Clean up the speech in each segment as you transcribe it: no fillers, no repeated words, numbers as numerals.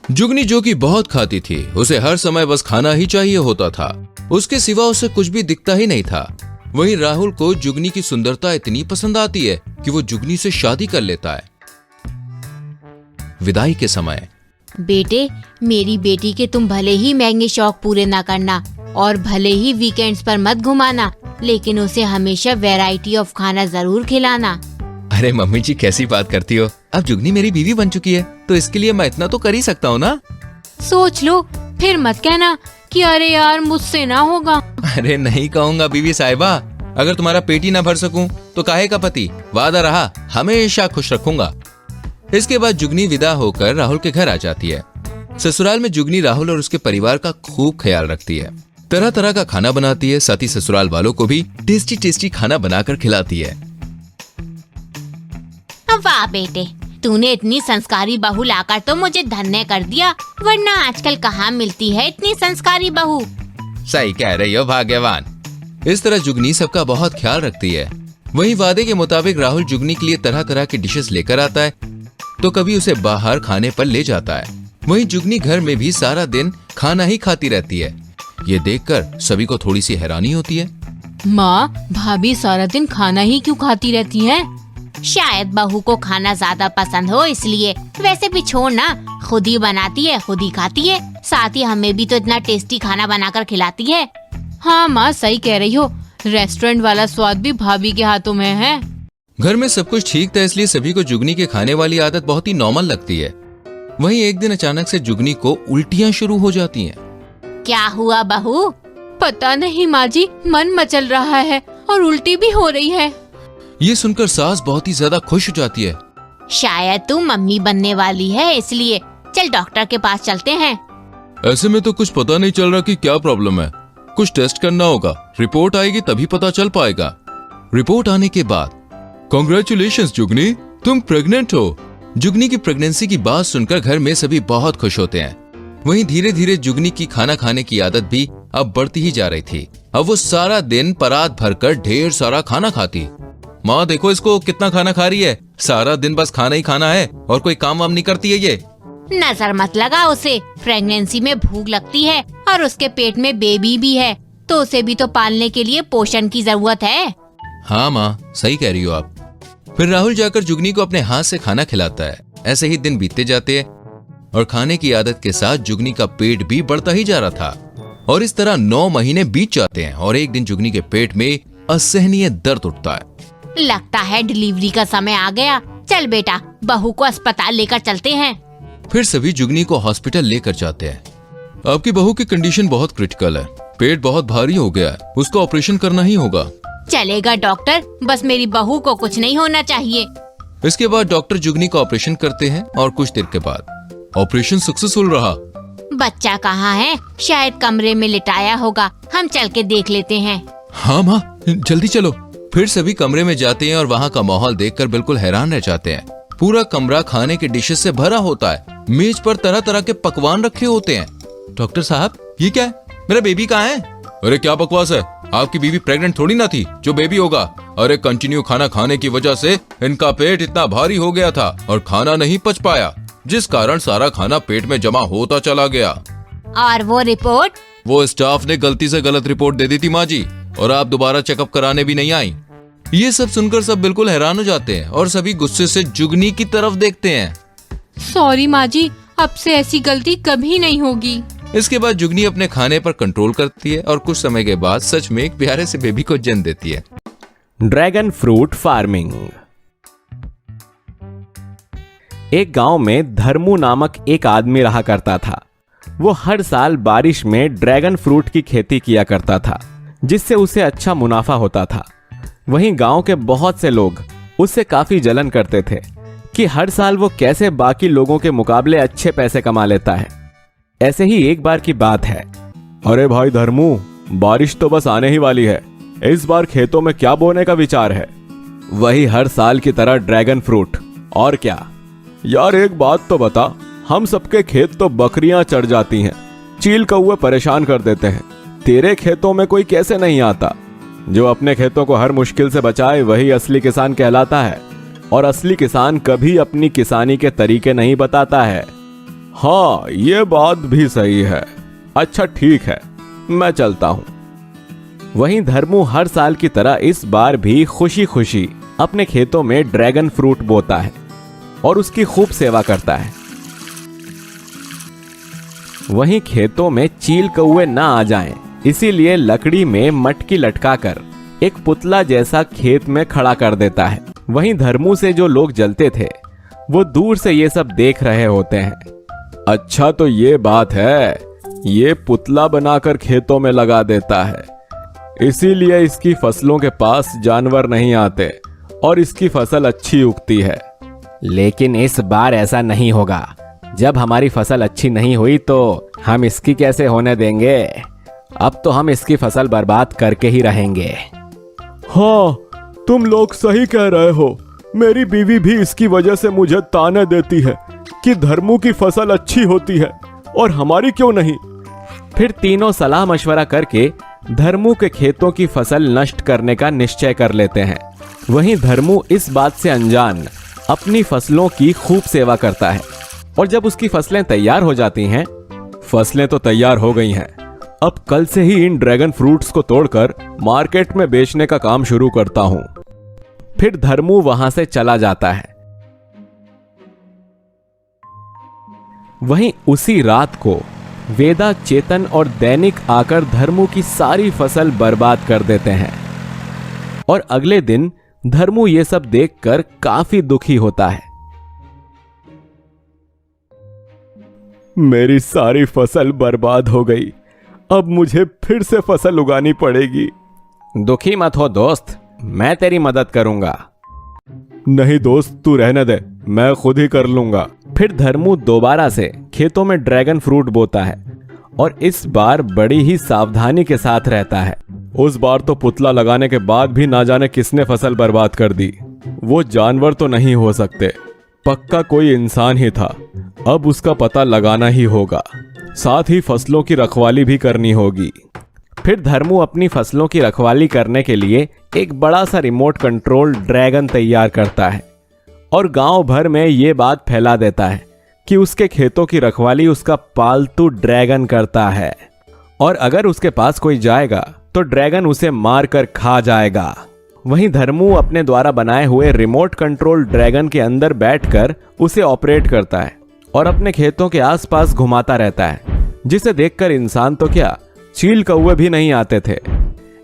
जुगनी जो कि बहुत खाती थी, उसे हर समय बस खाना ही चाहिए होता था। उसके सिवा उसे कुछ भी दिखता ही नहीं था। वहीं राहुल को जुगनी की सुंदरता इतनी पसंद आती है कि वो जुगनी से शादी कर लेता है। विदाई के समय, बेटे, मेरी बेटी के तुम भले ही महंगे शौक पूरे ना करना और भले ही वीकेंड्स पर मत घुमाना, लेकिन उसे हमेशा वैरायटी ऑफ खाना जरूर खिलाना। अरे मम्मी जी, कैसी बात करती हो? अब जुगनी मेरी बीवी बन चुकी है, तो इसके लिए मैं इतना तो कर ही सकता हूँ ना। सोच लो, फिर मत कहना कि अरे यार मुझसे ना होगा। अरे नहीं कहूँगा बीवी साहिबा, अगर तुम्हारा पेट ही ना भर सकूं तो काहे का पति, वादा रहा, हमेशा खुश रखूंगा। इसके बाद जुगनी विदा होकर राहुल के घर आ जाती है। ससुराल में जुगनी राहुल और उसके परिवार का खूब ख्याल रखती है। तरह तरह का खाना बनाती है, साथ ही ससुराल वालों को भी टेस्टी टेस्टी खाना बनाकर खिलाती है। वाह बेटे, तूने इतनी संस्कारी बहू लाकर तो मुझे धन्य कर दिया, वरना आजकल कहाँ मिलती है इतनी संस्कारी बहू। सही कह रही हो भाग्यवान। इस तरह जुगनी सबका बहुत ख्याल रखती है। वहीं वादे के मुताबिक राहुल जुगनी के लिए तरह तरह की डिशेस लेकर आता है, तो कभी उसे बाहर खाने पर ले जाता है। वहीं जुगनी घर में भी सारा दिन खाना ही खाती रहती है। ये देखकर सभी को थोड़ी सी हैरानी होती है। माँ, भाभी सारा दिन खाना ही क्यों खाती रहती हैं? शायद बहू को खाना ज्यादा पसंद हो इसलिए। वैसे भी छोड़ ना, खुद ही बनाती है, खुद ही खाती है, साथ ही हमें भी तो इतना टेस्टी खाना बनाकर खिलाती है। हाँ माँ, सही कह रही हो, रेस्टोरेंट वाला स्वाद भी भाभी के हाथों में है। घर में सब कुछ ठीक था, इसलिए सभी को जुगनी के खाने वाली आदत बहुत ही नॉर्मल लगती है। वहीं एक दिन अचानक से जुगनी को उल्टियां शुरू हो जाती हैं। क्या हुआ बहू? पता नहीं माँ जी, मन मचल रहा है और उल्टी भी हो रही है। ये सुनकर सास बहुत ही ज्यादा खुश हो जाती है। शायद तू मम्मी बनने वाली है इसलिए। चल डॉक्टर के पास चलते हैं। ऐसे में तो कुछ पता नहीं चल रहा कि क्या प्रॉब्लम है। कुछ टेस्ट करना होगा, रिपोर्ट आएगी तभी पता चल पाएगा। रिपोर्ट आने के बाद, कांग्रेचुलेशंस जुगनी, तुम प्रेग्नेंट हो। जुगनी की प्रेगनेंसी की बात सुनकर घर में सभी बहुत खुश होते हैं। वहीं धीरे धीरे जुगनी की खाना खाने की आदत भी अब बढ़ती ही जा रही थी। अब वो सारा दिन परात भरकर ढेर सारा खाना खाती। माँ देखो इसको कितना खाना खा रही है, सारा दिन बस खाना ही खाना है और कोई काम वाम नहीं करती है ये। नजर मत लगा उसे, प्रेगनेंसी में भूख लगती है और उसके पेट में बेबी भी है, तो उसे भी तो पालने के लिए पोषण की जरूरत है। हाँ माँ, सही कह रही हो आप। फिर राहुल जाकर जुगनी को अपने हाथ से खाना खिलाता है। ऐसे ही दिन बीतते जाते हैं और खाने की आदत के साथ जुगनी का पेट भी बढ़ता ही जा रहा था। और इस तरह 9 महीने बीत जाते हैं और एक दिन जुगनी के पेट में असहनीय दर्द उठता है। लगता है डिलीवरी का समय आ गया। चल बेटा, बहू को अस्पताल लेकर चलते हैं। फिर सभी जुगनी को हॉस्पिटल लेकर जाते हैं। आपकी बहू की कंडीशन बहुत क्रिटिकल है, पेट बहुत भारी हो गया है, उसका ऑपरेशन करना ही होगा। चलेगा डॉक्टर, बस मेरी बहू को कुछ नहीं होना चाहिए। इसके बाद डॉक्टर जुगनी का ऑपरेशन करते हैं और कुछ देर के बाद ऑपरेशन सक्सेसफुल रहा। बच्चा कहाँ है? शायद कमरे में लिटाया होगा, हम चल के देख लेते हैं। हाँ माँ, जल्दी चलो। फिर सभी कमरे में जाते हैं और वहाँ का माहौल देखकर बिल्कुल हैरान रह जाते हैं। पूरा कमरा खाने के डिशेस से भरा होता है। मेज पर तरह तरह के पकवान रखे होते हैं। डॉक्टर साहब, ये क्या है? मेरा बेबी कहाँ है? अरे क्या बकवास है, आपकी बीवी प्रेग्नेंट थोड़ी ना थी जो बेबी होगा। अरे कंटिन्यू खाना खाने की वजह से इनका पेट इतना भारी हो गया था और खाना नहीं पच पाया, जिस कारण सारा खाना पेट में जमा होता चला गया। और वो रिपोर्ट? वो स्टाफ ने गलती से गलत रिपोर्ट दे दी थी माँ जी, और आप दोबारा चेकअप कराने भी नहीं आई। ये सब सुनकर सब बिल्कुल हैरान हो जाते हैं और सभी गुस्से से जुगनी की तरफ देखते हैं। सॉरी माँ जी, अब से ऐसी गलती कभी नहीं होगी। इसके बाद जुगनी अपने खाने पर कंट्रोल करती है और कुछ समय के बाद सच में एक प्यारे से बेबी को जन्म देती है। Dragon fruit farming. एक गांव में धर्मू नामक एक आदमी रहा करता था। वो हर साल बारिश में ड्रैगन फ्रूट की खेती किया करता था, जिससे उसे अच्छा मुनाफा होता था। वहीं गांव के बहुत से लोग उससे काफी जलन करते थे कि हर साल वो कैसे बाकी लोगों के मुकाबले अच्छे पैसे कमा लेता है। ऐसे ही एक बार की बात है। अरे भाई धर्मू, बारिश तो बस आने ही वाली है, इस बार खेतों में क्या बोने का विचार है? वही हर साल की तरह ड्रैगन फ्रूट, और क्या? यार एक बात तो बता, हम सबके खेत तो बकरियां चढ़ जाती हैं, चील कौवे परेशान कर देते हैं, तेरे खेतों में कोई कैसे नहीं आता? जो अपने खेतों को हर मुश्किल से बचाए वही असली किसान कहलाता है, और असली किसान कभी अपनी किसानी के तरीके नहीं बताता है। हाँ, ये बात भी सही है। अच्छा ठीक है, मैं चलता हूं। वहीं धर्मू हर साल की तरह इस बार भी खुशी खुशी अपने खेतों में ड्रैगन फ्रूट बोता है और उसकी खूब सेवा करता है। वहीं खेतों में चील कौवे ना आ जाएं, इसीलिए लकड़ी में मटकी लटकाकर एक पुतला जैसा खेत में खड़ा कर देता है। वहीं धर्मू से जो लोग जलते थे वो दूर से ये सब देख रहे होते हैं। अच्छा तो ये बात है, ये पुतला बनाकर खेतों में लगा देता है, इसीलिए इसकी फसलों के पास जानवर नहीं आते और इसकी फसल अच्छी उगती है। लेकिन इस बार ऐसा नहीं होगा। जब हमारी फसल अच्छी नहीं हुई तो हम इसकी कैसे होने देंगे? अब तो हम इसकी फसल बर्बाद करके ही रहेंगे। हाँ, तुम लोग सही कह रहे हो। मेरी बीवी भी इसकी वजह से मुझे ताने देती है कि धर्मू की फसल अच्छी होती है और हमारी क्यों नहीं। फिर तीनों सलाह मशवरा करके धर्मू के खेतों की फसल नष्ट करने का निश्चय कर लेते हैं। वहीं धर्मू इस बात से अनजान अपनी फसलों की खूब सेवा करता है और जब उसकी फसलें तैयार हो जाती हैं, फसलें तो तैयार हो गई हैं, अब कल से ही इन ड्रैगन फ्रूट्स को तोड़कर मार्केट में बेचने का काम शुरू करता हूं। फिर धर्मू वहां से चला जाता है। वहीं उसी रात को वेदा, चेतन और दैनिक आकर धर्मू की सारी फसल बर्बाद कर देते हैं और अगले दिन धर्मू ये सब देखकर काफी दुखी होता है। मेरी सारी फसल बर्बाद हो गई, अब मुझे फिर से फसल उगानी पड़ेगी। दुखी मत हो दोस्त, मैं तेरी मदद करूंगा। नहीं दोस्त, तू रहने दे, मैं खुद ही कर लूंगा। फिर धर्मू दोबारा से खेतों में ड्रैगन फ्रूट बोता है और इस बार बड़ी ही सावधानी के साथ रहता है। उस बार तो पुतला लगाने के बाद भी ना जाने किसने फसल बर्बाद कर दी। वो जानवर तो नहीं हो सकते, पक्का कोई इंसान ही था। अब उसका पता लगाना ही होगा, साथ ही फसलों की रखवाली भी करनी होगी। फिर धर्मू अपनी फसलों की रखवाली करने के लिए एक बड़ा सा रिमोट कंट्रोल ड्रैगन तैयार करता है और गांव भर में ये बात फैला देता है कि उसके खेतों की रखवाली उसका पालतू ड्रैगन करता है और अगर उसके पास कोई जाएगा तो ड्रैगन उसे मार कर खा जाएगा। वहीं धर्मू अपने द्वारा बनाए हुए रिमोट कंट्रोल ड्रैगन के अंदर बैठकर उसे ऑपरेट करता है और अपने खेतों के आसपास घुमाता रहता है, जिसे देखकर इंसान तो क्या, चील कौवे भी नहीं आते थे।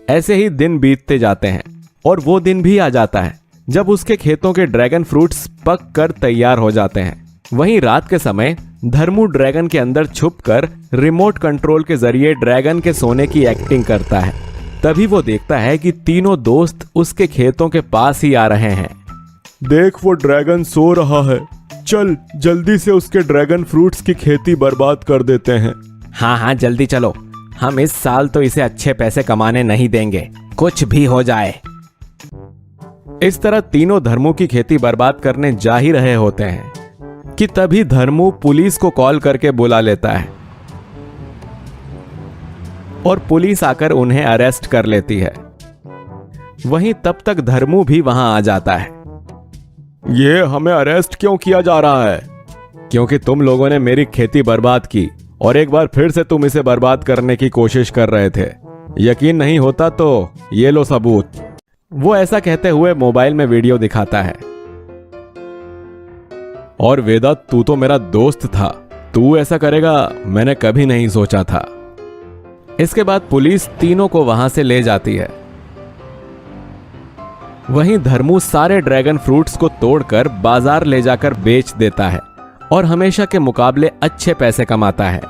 ऐसे ही दिन बीतते जाते हैं और वो दिन भी आ जाता है जब उसके खेतों के ड्रैगन फ्रूट्स पक कर तैयार हो जाते हैं। वहीं रात के समय धर्मू ड्रैगन के अंदर छुपकर रिमोट कंट्रोल के जरिए ड्रैगन के सोने की एक्टिंग करता है। तभी वो देखता है कि तीनों दोस्त उसके खेतों के पास ही आ रहे हैं। देख, वो ड्रैगन सो रहा है, चल जल्दी से उसके ड्रैगन फ्रूट्स की खेती बर्बाद कर देते हैं। हाँ हाँ जल्दी चलो, हम इस साल तो इसे अच्छे पैसे कमाने नहीं देंगे, कुछ भी हो जाए। इस तरह तीनों धर्मू की खेती बर्बाद करने जा ही रहे होते हैं कि तभी धर्मू पुलिस को कॉल करके बुला लेता है और पुलिस आकर उन्हें अरेस्ट कर लेती है। वहीं तब तक धर्मू भी वहां आ जाता है। ये हमें अरेस्ट क्यों किया जा रहा है? क्योंकि तुम लोगों ने मेरी खेती बर्बाद की और एक बार फिर से तुम इसे बर्बाद करने की कोशिश कर रहे थे। यकीन नहीं होता तो ये लो सबूत। वो ऐसा कहते हुए मोबाइल में वीडियो दिखाता है। और वेदा, तू तो मेरा दोस्त था, तू ऐसा करेगा मैंने कभी नहीं सोचा था। इसके बाद पुलिस तीनों को वहां से ले जाती है। वहीं धर्मू सारे ड्रैगन फ्रूट्स को तोड़कर बाजार ले जाकर बेच देता है और हमेशा के मुकाबले अच्छे पैसे कमाता है।